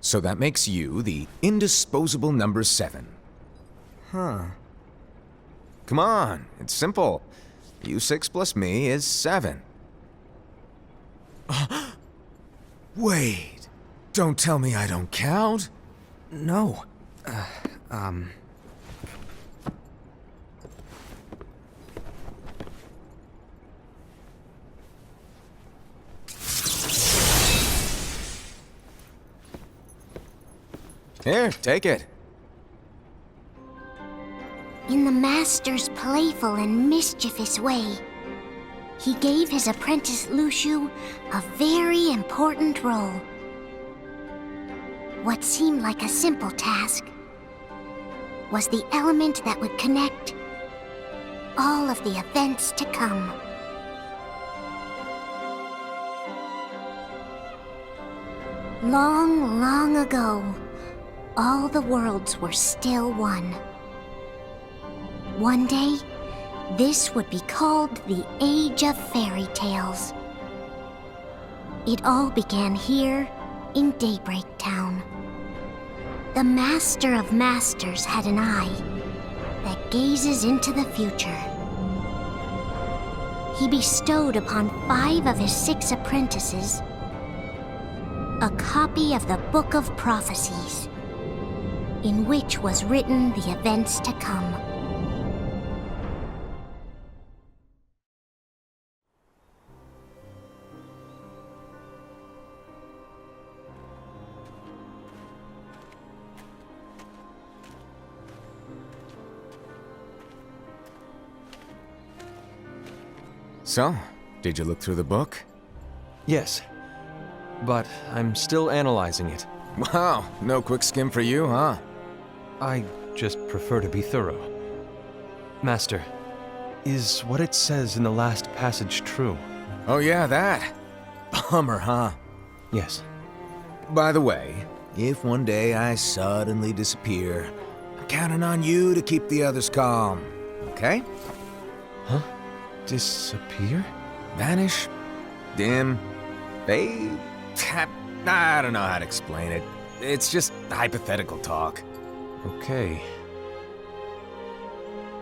So that makes you the indisposable number 7. Huh. Come on, it's simple. U6 plus me is 7. Wait, don't tell me I don't count? No. Here, take it. In the Master's playful and mischievous way, he gave his apprentice Luciu a very important role. What seemed like a simple task was the element that would connect all of the events to come. Long, long ago, all the worlds were still one. One day, this would be called the Age of Fairy Tales. It all began here in Daybreak Town. The Master of Masters had an eye that gazes into the future. He bestowed upon 5 of his 6 apprentices a copy of the Book of Prophecies, in which was written the events to come. So, did you look through the book? Yes. But I'm still analyzing it. Wow, no quick skim for you, huh? I just prefer to be thorough. Master, is what it says in the last passage true? Oh yeah, that. Bummer, huh? Yes. By the way, if one day I suddenly disappear, I'm counting on you to keep the others calm, okay? Huh? Disappear? Vanish? Dim? Fade? I don't know how to explain it. It's just hypothetical talk. Okay.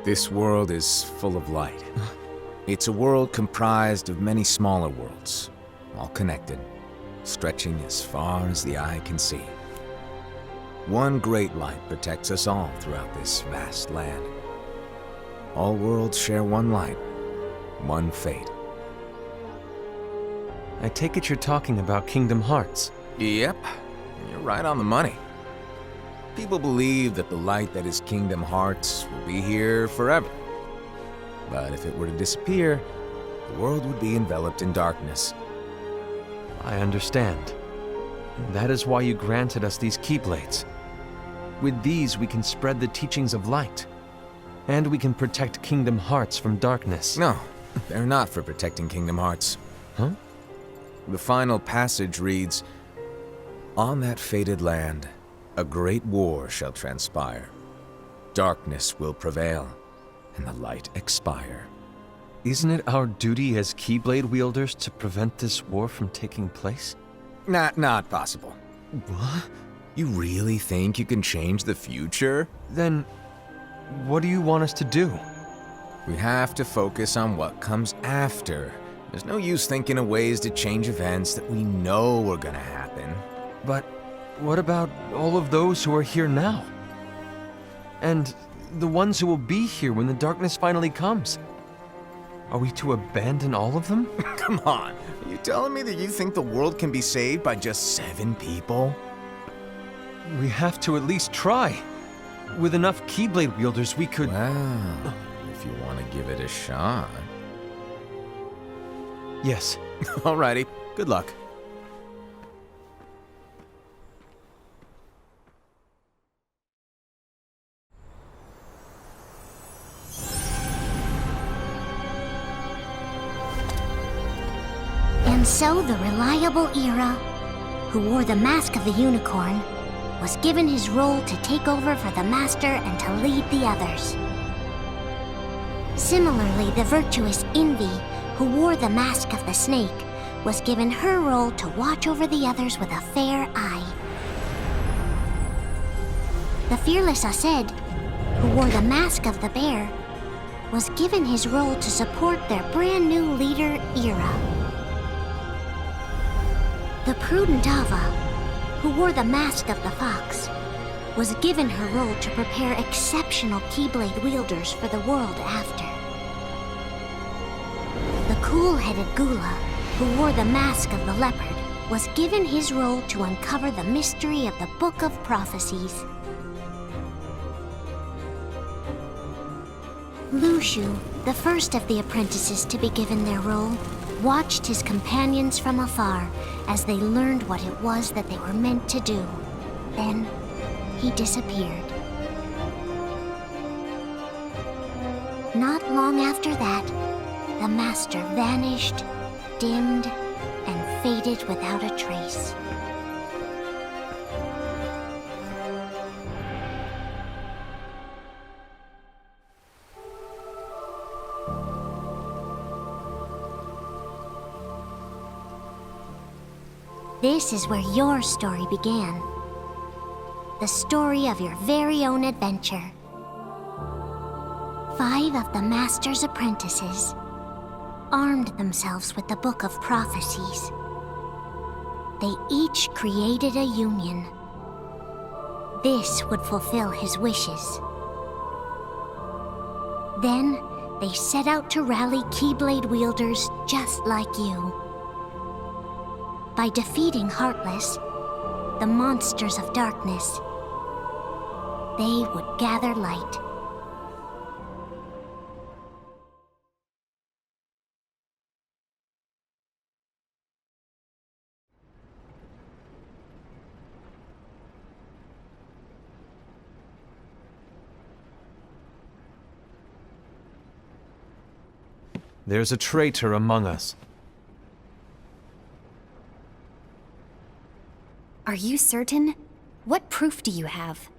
This world is full of light. It's a world comprised of many smaller worlds, all connected, stretching as far as the eye can see. One great light protects us all throughout this vast land. All worlds share one light, one fate. I take it you're talking about Kingdom Hearts. Yep, you're right on the money. People believe that the light that is Kingdom Hearts will be here forever. But if it were to disappear, the world would be enveloped in darkness. I understand. That is why you granted us these Keyblades. With these, we can spread the teachings of light. And we can protect Kingdom Hearts from darkness. No, they're not for protecting Kingdom Hearts. Huh? The final passage reads, "On that fated land, a great war shall transpire. Darkness will prevail, and the light expire." Isn't it our duty as Keyblade wielders to prevent this war from taking place? Not possible. What? You really think you can change the future? Then, what do you want us to do? We have to focus on what comes after. There's no use thinking of ways to change events that we know are gonna happen. But what about all of those who are here now? And the ones who will be here when the darkness finally comes? Are we to abandon all of them? Come on, are you telling me that you think the world can be saved by just 7 people? We have to at least try. With enough Keyblade wielders, we could... Well, if you want to give it a shot. Yes. Alrighty, good luck. And so the reliable Era, who wore the mask of the unicorn, was given his role to take over for the Master and to lead the others. Similarly, the virtuous Envy, who wore the mask of the snake, was given her role to watch over the others with a fair eye. The fearless Ased, who wore the mask of the bear, was given his role to support their brand new leader, Ira. The prudent Ava, who wore the mask of the fox, was given her role to prepare exceptional Keyblade wielders for the world after. The cool-headed Gula, who wore the mask of the leopard, was given his role to uncover the mystery of the Book of Prophecies. Lushu, the first of the apprentices to be given their role, watched his companions from afar as they learned what it was that they were meant to do. Then, he disappeared. Not long after that, the master vanished, dimmed, and faded without a trace. This is where your story began. The story of your very own adventure. 5 of the Master's apprentices armed themselves with the Book of Prophecies. They each created a union. This would fulfill his wishes. Then, they set out to rally Keyblade wielders just like you. By defeating Heartless, the monsters of darkness, they would gather light. There's a traitor among us. Are you certain? What proof do you have?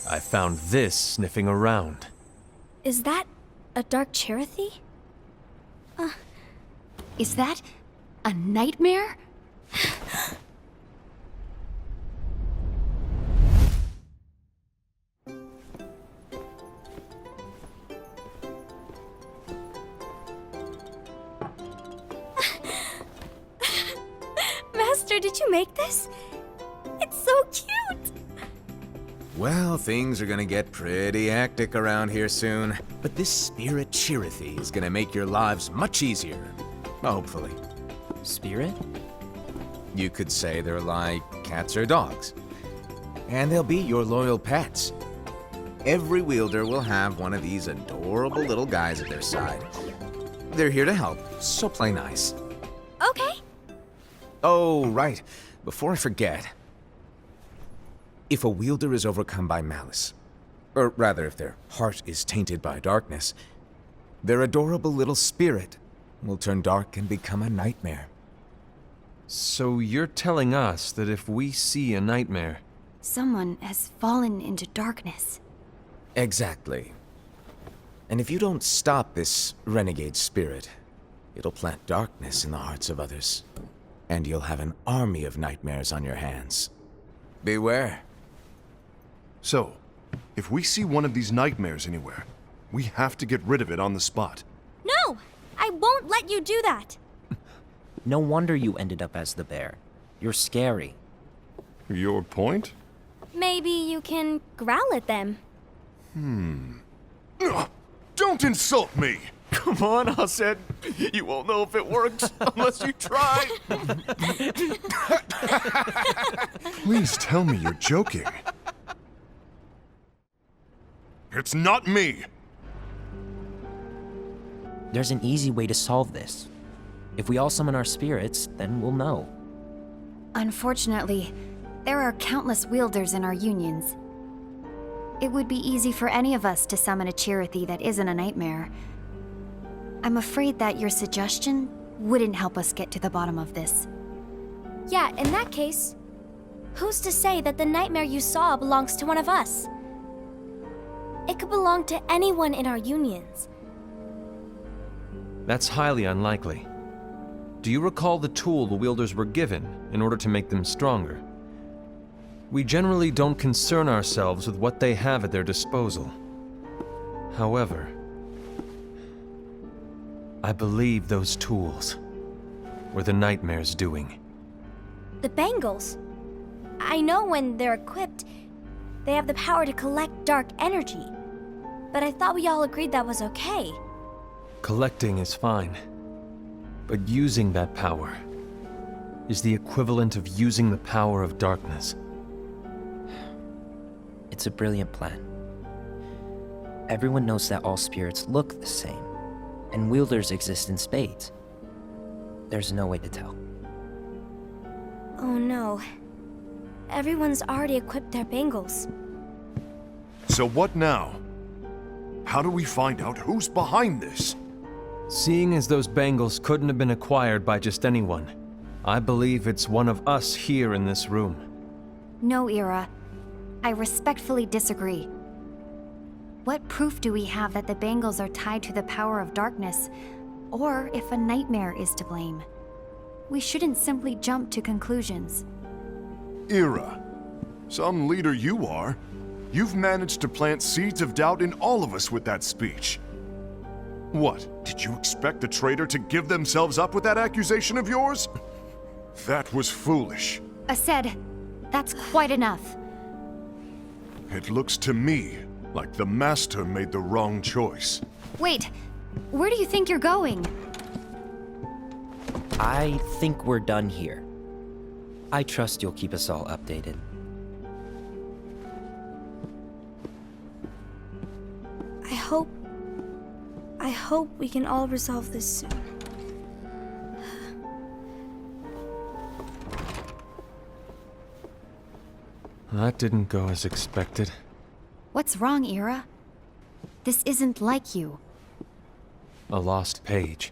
I found this sniffing around. Is that a dark Cherothy? Is that a nightmare? Master, did you make this? It's so cute! Well, things are gonna get pretty hectic around here soon. But this spirit Cherothy is gonna make your lives much easier. Hopefully. Spirit? You could say they're like cats or dogs. And they'll be your loyal pets. Every wielder will have one of these adorable little guys at their side. They're here to help, so play nice. Okay. Oh, right. Before I forget. If a wielder is overcome by malice, or rather if their heart is tainted by darkness, their adorable little spirit will turn dark and become a nightmare. So you're telling us that if we see a nightmare... Someone has fallen into darkness. Exactly. And if you don't stop this renegade spirit, it'll plant darkness in the hearts of others. And you'll have an army of nightmares on your hands. Beware. So, if we see one of these nightmares anywhere, we have to get rid of it on the spot. No! I won't let you do that! No wonder you ended up as the bear. You're scary. Your point? Maybe you can growl at them. Ugh, don't insult me! Come on, Hased. You won't know if it works unless you try. Please tell me you're joking. It's not me! There's an easy way to solve this. If we all summon our spirits, then we'll know. Unfortunately, there are countless wielders in our unions. It would be easy for any of us to summon a Cherothy that isn't a nightmare. I'm afraid that your suggestion wouldn't help us get to the bottom of this. Yeah, in that case, who's to say that the nightmare you saw belongs to one of us? It could belong to anyone in our unions. That's highly unlikely. do you recall the tool the wielders were given in order to make them stronger? We generally don't concern ourselves with what they have at their disposal. However, I believe those tools were the Nightmare's doing. The bangles. I know when they're equipped, they have the power to collect dark energy. But I thought we all agreed that was okay. Collecting is fine, but using that power is the equivalent of using the power of darkness. It's a brilliant plan. Everyone knows that all spirits look the same, and wielders exist in spades. There's no way to tell. Oh no. Everyone's already equipped their bangles. So what now? How do we find out who's behind this? Seeing as those bangles couldn't have been acquired by just anyone, I believe it's one of us here in this room. No, Ira. I respectfully disagree. What proof do we have that the bangles are tied to the power of darkness, or if a nightmare is to blame? We shouldn't simply jump to conclusions. Ira, some leader you are. You've managed to plant seeds of doubt in all of us with that speech. What, did you expect the traitor to give themselves up with that accusation of yours? That was foolish. Ased, that's quite enough. It looks to me like the Master made the wrong choice. Wait, where do you think you're going? I think we're done here. I trust you'll keep us all updated. I hope we can all resolve this soon. That didn't go as expected. What's wrong, Ira? This isn't like you. A lost page.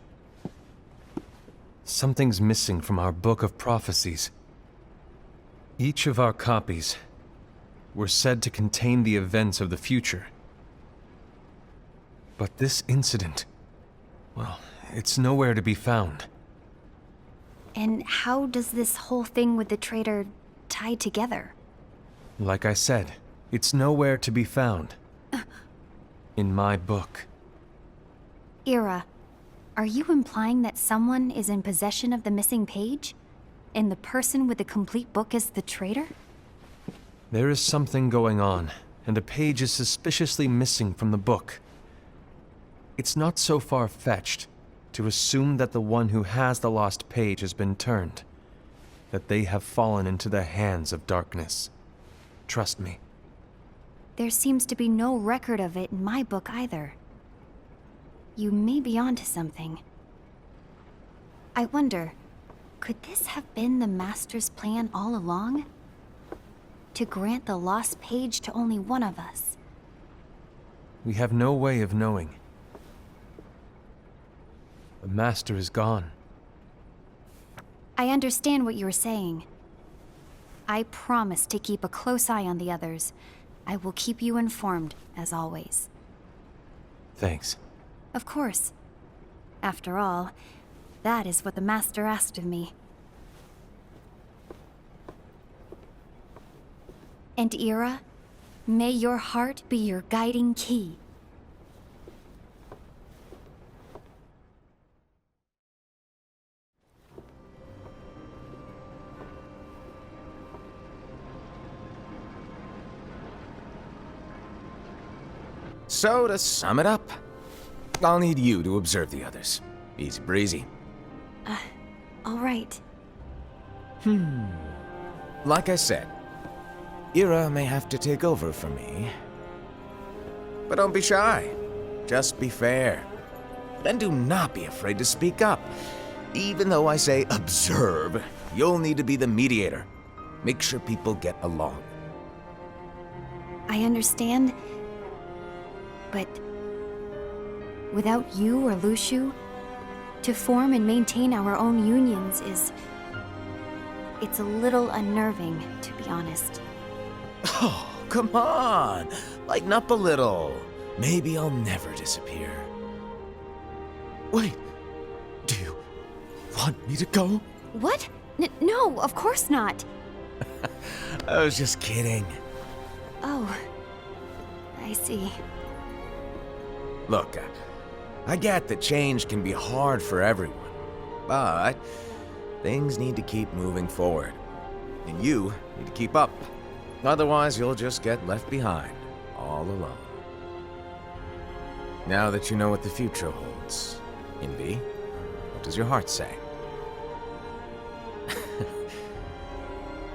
Something's missing from our book of prophecies. Each of our copies were said to contain the events of the future. But this incident, well, it's nowhere to be found. And how does this whole thing with the traitor tie together? Like I said, it's nowhere to be found. In my book. Ira, are you implying that someone is in possession of the missing page? And the person with the complete book is the traitor? There is something going on, and a page is suspiciously missing from the book. It's not so far-fetched to assume that the one who has the lost page has been turned, that they have fallen into the hands of darkness. Trust me. There seems to be no record of it in my book either. You may be onto something. I wonder, could this have been the Master's plan all along? To grant the lost page to only one of us? We have no way of knowing. The Master is gone. I understand what you were saying. I promise to keep a close eye on the others. I will keep you informed, as always. Thanks. Of course. After all, that is what the Master asked of me. And Ira, may your heart be your guiding key. So, to sum it up, I'll need you to observe the others. Easy breezy. All right. Like I said, Ira may have to take over for me. But don't be shy. Just be fair. And do not be afraid to speak up. Even though I say observe, you'll need to be the mediator. Make sure people get along. I understand. But without you or Luciu, to form and maintain our own unions it's a little unnerving, to be honest. Oh, come on. Lighten up a little. Maybe I'll never disappear. Wait. Do you want me to go? What? No, of course not. I was just kidding. Oh, I see. Look, I get that change can be hard for everyone, but things need to keep moving forward. And you need to keep up. Otherwise, you'll just get left behind, all alone. Now that you know what the future holds, Envy, what does your heart say?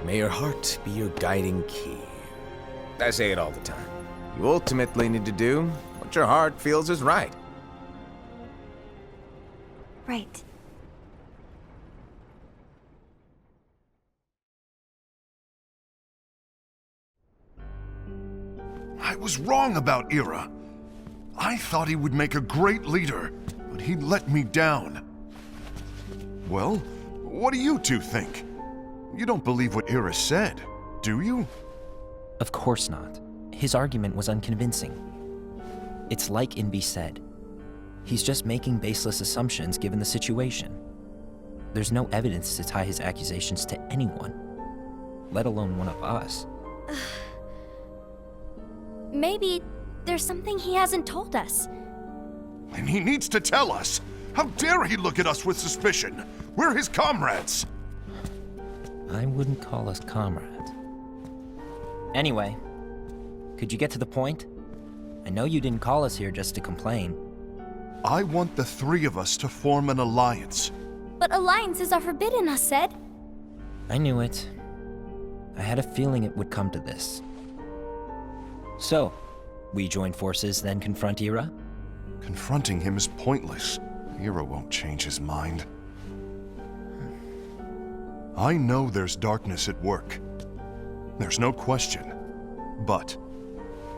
May your heart be your guiding key. I say it all the time. You ultimately need to do what your heart feels is right. Right. I was wrong about Ira. I thought he would make a great leader, but he let me down. Well, what do you two think? You don't believe what Ira said, do you? Of course not. His argument was unconvincing. It's like Invi said. He's just making baseless assumptions given the situation. There's no evidence to tie his accusations to anyone, let alone one of us. Maybe there's something he hasn't told us. And he needs to tell us. How dare he look at us with suspicion? We're his comrades. I wouldn't call us comrades. Anyway, could you get to the point? I know you didn't call us here just to complain. I want the three of us to form an alliance. But alliances are forbidden, us said. I knew it. I had a feeling it would come to this. So, we join forces, then confront Ira? Confronting him is pointless. Ira won't change his mind. I know there's darkness at work. There's no question. But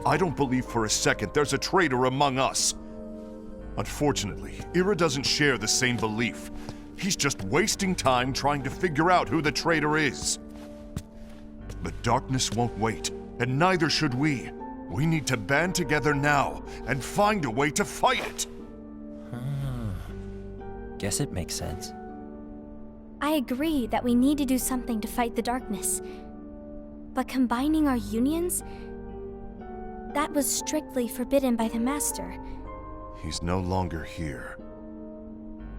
I don't believe for a second there's a traitor among us. Unfortunately, Ira doesn't share the same belief. He's just wasting time trying to figure out who the traitor is. The darkness won't wait, and neither should we. We need to band together now and find a way to fight it. Guess it makes sense. I agree that we need to do something to fight the darkness. But combining our unions? That was strictly forbidden by the Master. He's no longer here.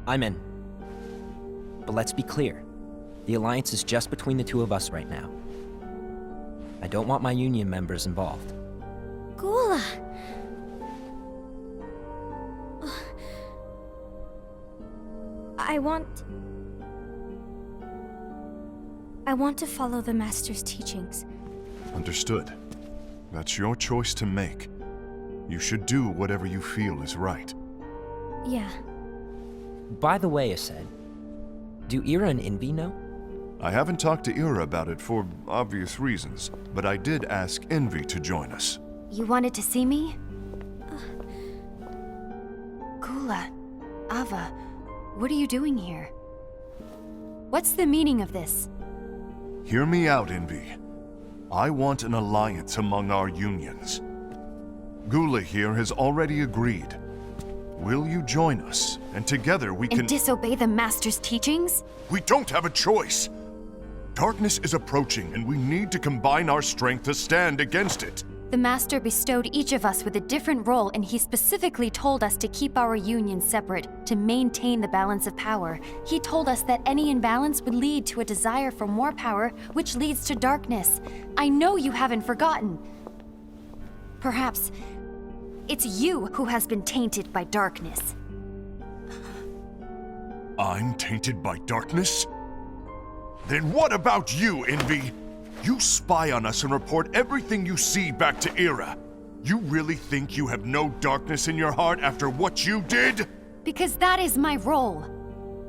I'm in. But let's be clear. The alliance is just between the two of us right now. I don't want my union members involved. Gula! I want to follow the Master's teachings. Understood. That's your choice to make. You should do whatever you feel is right. Yeah. By the way, Ased, do Ira and Invi know? I haven't talked to Ira about it for obvious reasons, but I did ask Envy to join us. You wanted to see me? Gula, Ava, what are you doing here? What's the meaning of this? Hear me out, Envy. I want an alliance among our unions. Gula here has already agreed. Will you join us? And together we can— And disobey the Master's teachings? We don't have a choice! Darkness is approaching, and we need to combine our strength to stand against it. The Master bestowed each of us with a different role, and he specifically told us to keep our union separate, to maintain the balance of power. He told us that any imbalance would lead to a desire for more power, which leads to darkness. I know you haven't forgotten. Perhaps it's you who has been tainted by darkness. I'm tainted by darkness? Then what about you, Envy? You spy on us and report everything you see back to Ira. You really think you have no darkness in your heart after what you did? Because that is my role.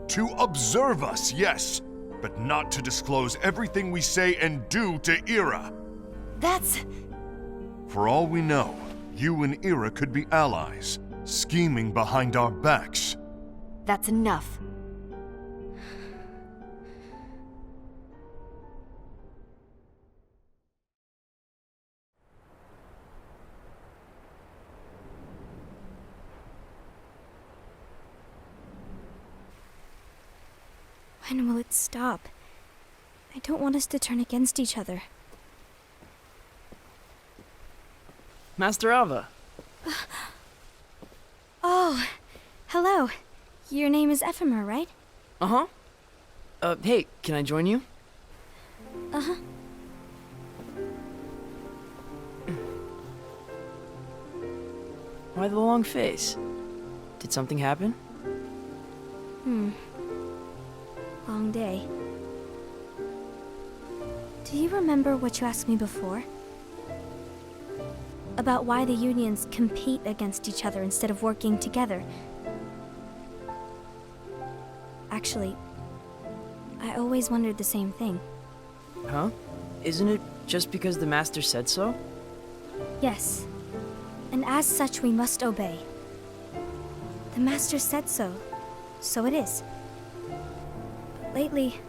To observe us, yes, but not to disclose everything we say and do to Ira. That's... For all we know, you and Ira could be allies, scheming behind our backs. that's enough. When will it stop? I don't want us to turn against each other. Master Alva. Oh, hello. Your name is Ephemer, right? Uh-huh. Hey, can I join you? Uh-huh. Why the long face? Did something happen? Long day. Do you remember what you asked me before? About why the unions compete against each other instead of working together. Actually, I always wondered the same thing. Huh? Isn't it just because the Master said so? Yes. And as such, we must obey. The Master said so, so it is. But lately,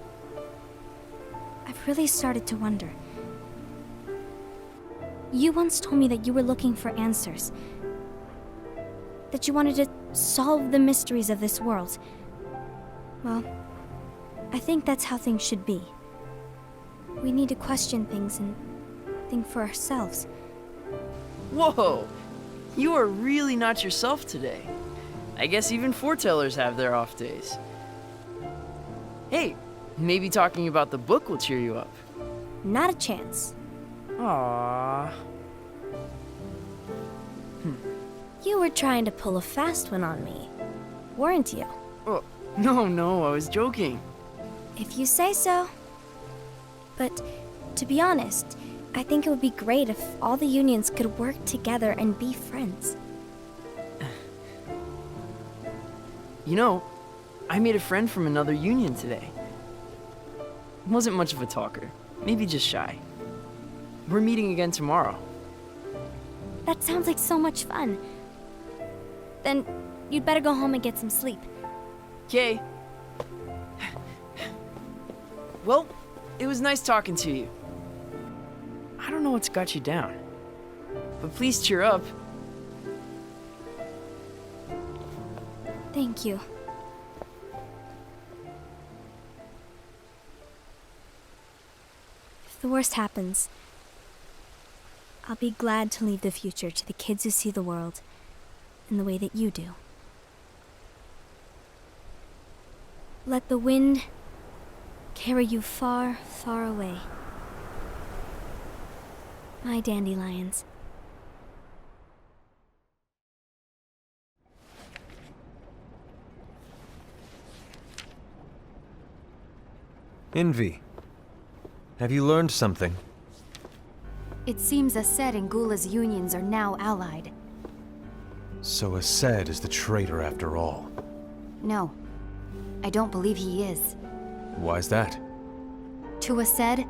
I've really started to wonder. You once told me that you were looking for answers. That you wanted to solve the mysteries of this world. Well, I think that's how things should be. We need to question things and think for ourselves. Whoa! You are really not yourself today. I guess even foretellers have their off days. Hey, maybe talking about the book will cheer you up. Not a chance. Aww. You were trying to pull a fast one on me, weren't you? Oh, no, I was joking. If you say so. But to be honest, I think it would be great if all the unions could work together and be friends. You know, I made a friend from another union today. Wasn't much of a talker, maybe just shy. We're meeting again tomorrow. That sounds like so much fun. Then you'd better go home and get some sleep. Okay. Well, it was nice talking to you. I don't know what's got you down, but please cheer up. Thank you. If the worst happens, I'll be glad to leave the future to the kids who see the world in the way that you do. Let the wind carry you far, far away. My dandelions. Envy. Have you learned something? It seems Ased and Gula's unions are now allied. So Ased is the traitor after all. No, I don't believe he is. Why's that? To Ased,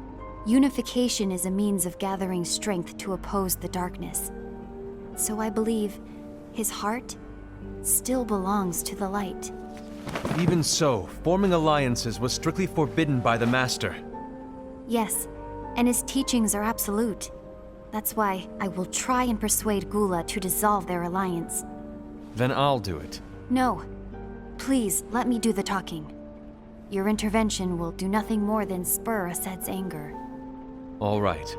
unification is a means of gathering strength to oppose the darkness. So I believe his heart still belongs to the light. Even so, forming alliances was strictly forbidden by the Master. Yes, and his teachings are absolute. That's why I will try and persuade Gula to dissolve their alliance. Then I'll do it. No. Please, let me do the talking. Your intervention will do nothing more than spur Ased's anger. All right.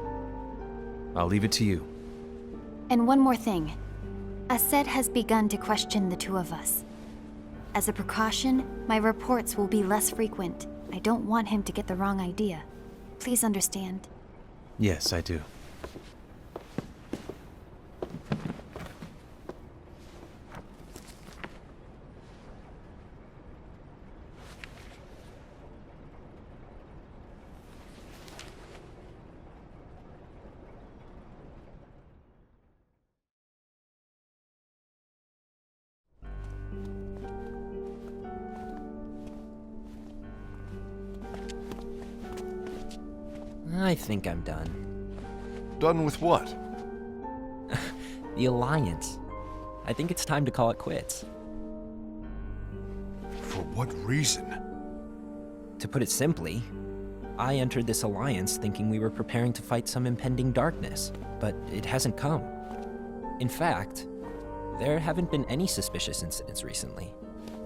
I'll leave it to you. And one more thing. Ased has begun to question the two of us. As a precaution, my reports will be less frequent. I don't want him to get the wrong idea. Please understand. Yes, I do. I think I'm done. Done with what? The Alliance. I think it's time to call it quits. For what reason? To put it simply, I entered this alliance thinking we were preparing to fight some impending darkness, but it hasn't come. In fact, there haven't been any suspicious incidents recently,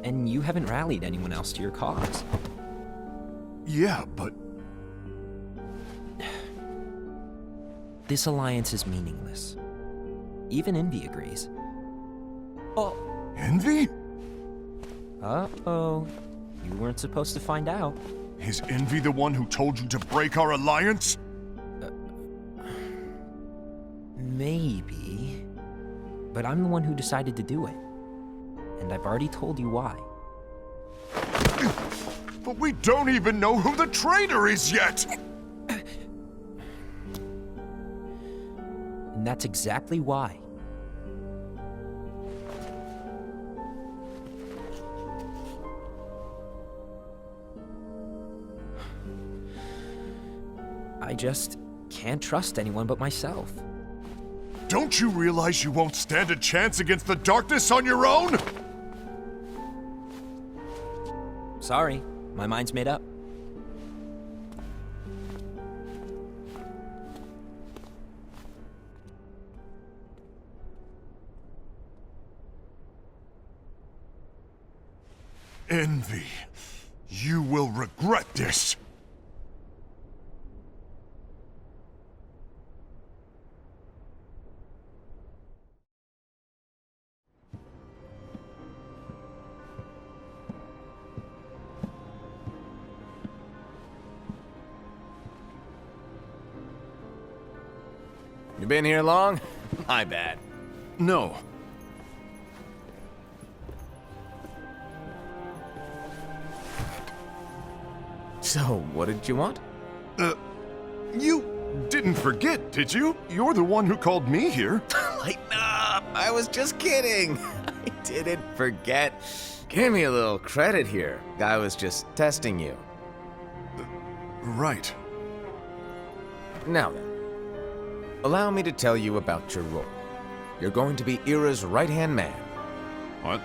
and you haven't rallied anyone else to your cause. Yeah, but This alliance is meaningless. Even Envy agrees. Oh. Envy? Uh-oh. You weren't supposed to find out. Is Envy the one who told you to break our alliance? Maybe. But I'm the one who decided to do it. And I've already told you why. But we don't even know who the traitor is yet! And that's exactly why. I just can't trust anyone but myself. Don't you realize you won't stand a chance against the darkness on your own? Sorry, my mind's made up. Envy, you will regret this. You been here long? My bad. No. So, what did you want? You didn't forget, did you? You're the one who called me here. Lighten up! I was just kidding. I didn't forget. Give me a little credit here. I was just testing you. Right. Now then, allow me to tell you about your role. You're going to be Ira's right-hand man. What?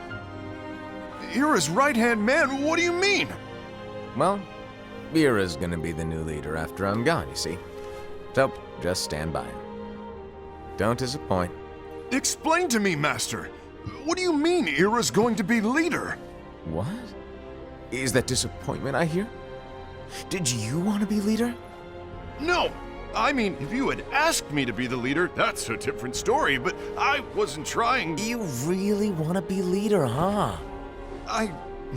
Ira's right-hand man? What do you mean? Well, Ira's gonna be the new leader after I'm gone, you see. So, just stand by him. Don't disappoint. Explain to me, Master. What do you mean Ira's going to be leader? What? Is that disappointment I hear? Did you want to be leader? No! I mean, if you had asked me to be the leader, that's a different story, but I wasn't trying. You really want to be leader, huh?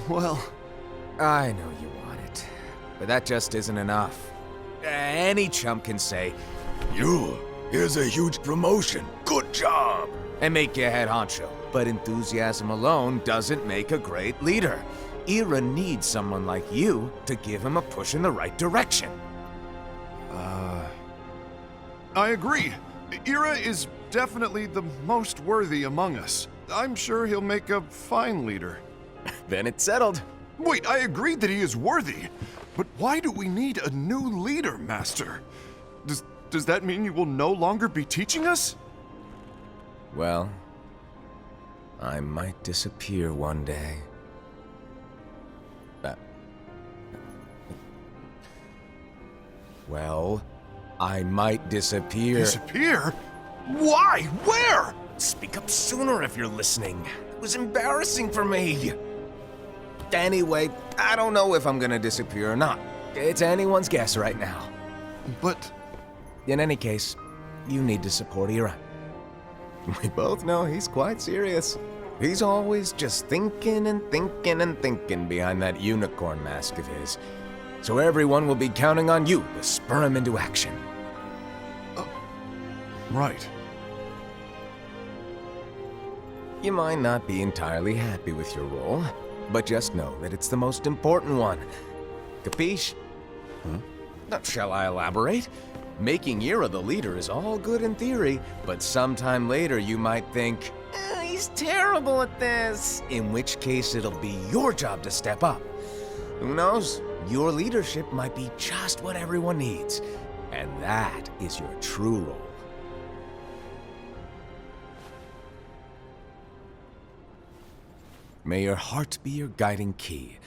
Well... I know you want it, but that just isn't enough. Any chump can say, here's a huge promotion, good job, and make you head honcho. But enthusiasm alone doesn't make a great leader. Ira needs someone like you to give him a push in the right direction. I agree. Ira is definitely the most worthy among us. I'm sure he'll make a fine leader. Then it's settled. Wait, I agreed that he is worthy. But why do we need a new leader, Master? Does that mean you will no longer be teaching us? Well, I might disappear one day. Well, I might disappear. Disappear? Why? Where? Speak up sooner if you're listening. It was embarrassing for me. Anyway, I don't know if I'm gonna disappear or not. It's anyone's guess right now. But... In any case, you need to support Ira. We both know he's quite serious. He's always just thinking and thinking and thinking behind that unicorn mask of his. So everyone will be counting on you to spur him into action. Right. You might not be entirely happy with your role, but just know that it's the most important one. Capiche? Now, shall I elaborate? Making Ira the leader is all good in theory, but sometime later you might think, he's terrible at this. In which case it'll be your job to step up. Who knows? Your leadership might be just what everyone needs. And that is your true role. May your heart be your guiding key.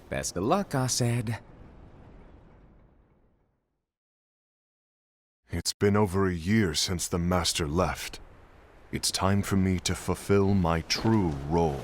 Best of luck, I said. It's been over a year since the Master left. It's time for me to fulfill my true role.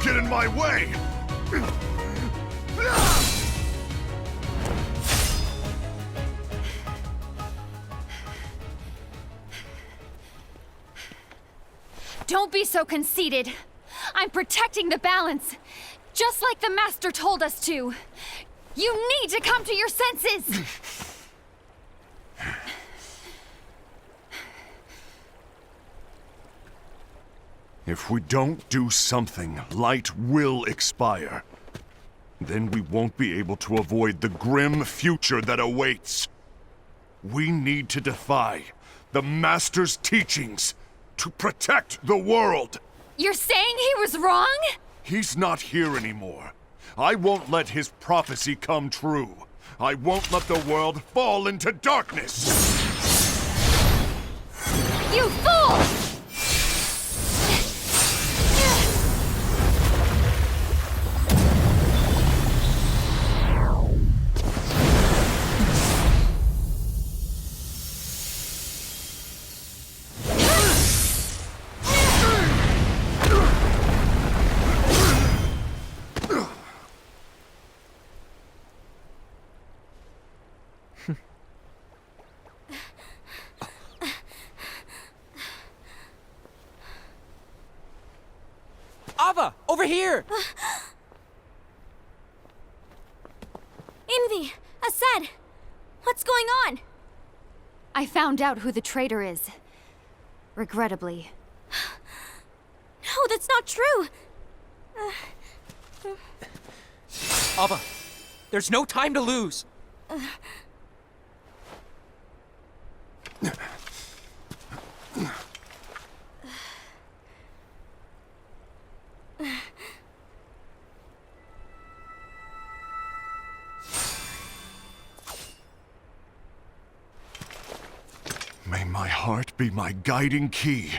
get in my way! Don't be so conceited. I'm protecting the balance, just like the Master told us to. You need to come to your senses! If we don't do something, light will expire. Then we won't be able to avoid the grim future that awaits. We need to defy the Master's teachings to protect the world. You're saying he was wrong? He's not here anymore. I won't let his prophecy come true. I won't let the world fall into darkness. You fool! Ava, over here! Envy! Ased! What's going on? I found out who the traitor is. Regrettably. No, that's not true! Ava, there's no time to lose. May my heart be my guiding key.